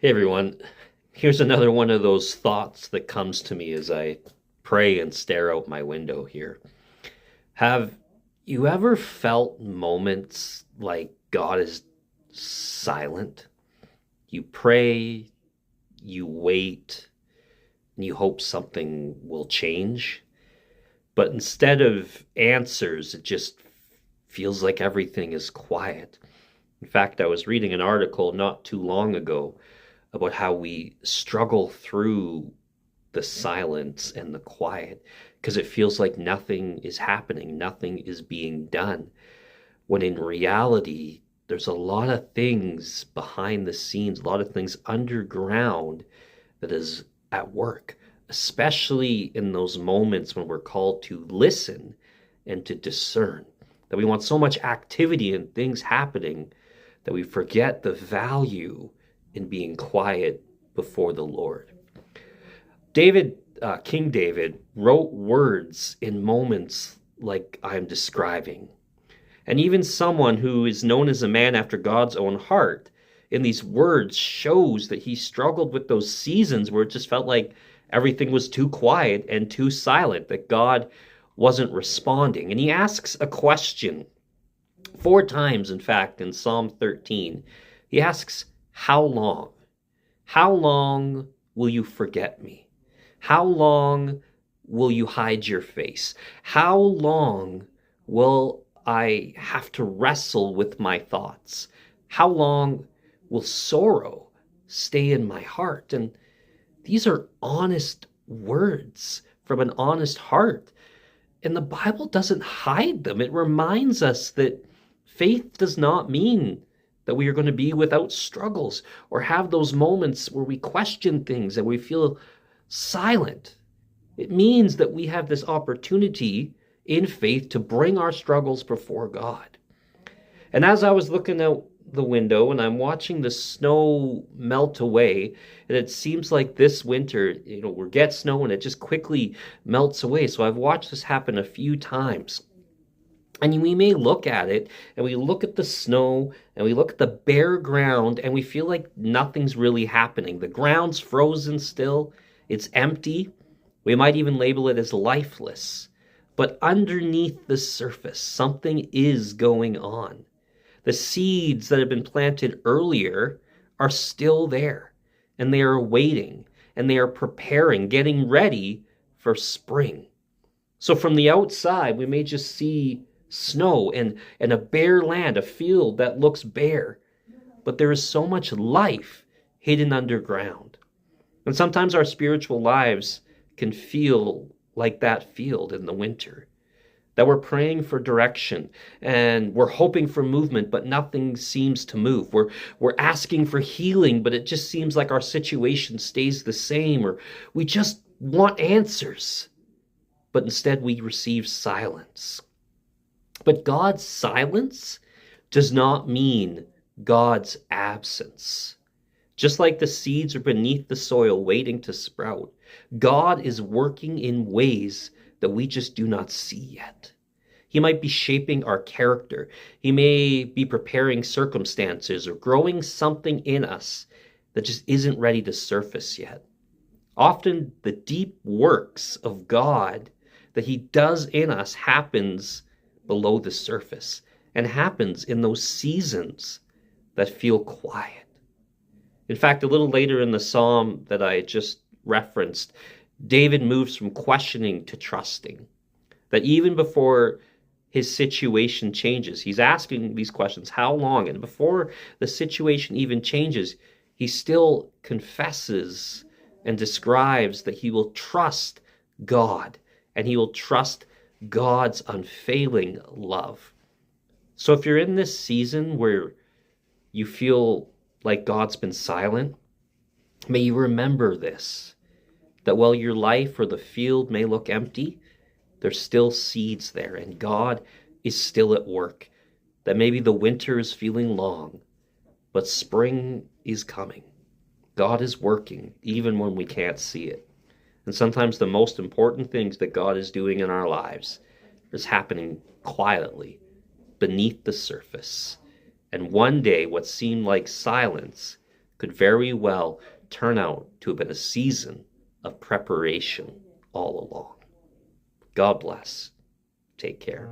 Hey everyone, here's another one of those thoughts that comes to me as I pray and stare out my window here. Have you ever felt moments like God is silent? You pray, you wait, and you hope something will change, but instead of answers, it just feels like everything is quiet. In fact, I was reading an article not too long ago about how we struggle through the silence and the quiet because it feels like nothing is happening, nothing is being done. When in reality, there's a lot of things behind the scenes, a lot of things underground that is at work, especially in those moments when we're called to listen and to discern. That we want so much activity and things happening that we forget the value in being quiet before the Lord. King David, wrote words in moments like I'm describing. And even someone who is known as a man after God's own heart, in these words shows that he struggled with those seasons where it just felt like everything was too quiet and too silent, that God wasn't responding. And he asks a question 4 times, in fact, in Psalm 13. He asks, how long? How long will you forget me? How long will you hide your face? How long will I have to wrestle with my thoughts? How long will sorrow stay in my heart? And these are honest words from an honest heart. And the Bible doesn't hide them. It reminds us that faith does not mean that we are going to be without struggles or have those moments where we question things and we feel silent. It means that we have this opportunity in faith to bring our struggles before God. And as I was looking out the window and I'm watching the snow melt away, and it seems like this winter, we'll get snow and it just quickly melts away. So I've watched this happen a few times. And we may look at it and we look at the snow and we look at the bare ground and we feel like nothing's really happening. The ground's frozen still. It's empty. We might even label it as lifeless. But underneath the surface, something is going on. The seeds that have been planted earlier are still there, and they are waiting, and they are preparing, getting ready for spring. So from the outside, we may just see snow and a bare land, a field that looks bare. But there is so much life hidden underground. And sometimes our spiritual lives can feel like that field in the winter. That we're praying for direction and we're hoping for movement, but nothing seems to move. We're asking for healing, but it just seems like our situation stays the same, or we just want answers, but instead we receive silence. But God's silence does not mean God's absence. Just like the seeds are beneath the soil waiting to sprout, God is working in ways that we just do not see yet. He might be shaping our character. He may be preparing circumstances or growing something in us that just isn't ready to surface yet. Often the deep works of God that he does in us happens below the surface and happens in those seasons that feel quiet. In fact, a little later in the psalm that I just referenced, David moves from questioning to trusting. That even before his situation changes, he's asking these questions, how long? And before the situation even changes, he still confesses and describes that he will trust God and he will trust God's unfailing love. So if you're in this season where you feel like God's been silent, may you remember this, that while your life or the field may look empty, there's still seeds there and God is still at work. That maybe the winter is feeling long, but spring is coming. God is working even when we can't see it. And sometimes the most important things that God is doing in our lives is happening quietly beneath the surface. And one day what seemed like silence could very well turn out to have been a season of preparation all along. God bless. Take care.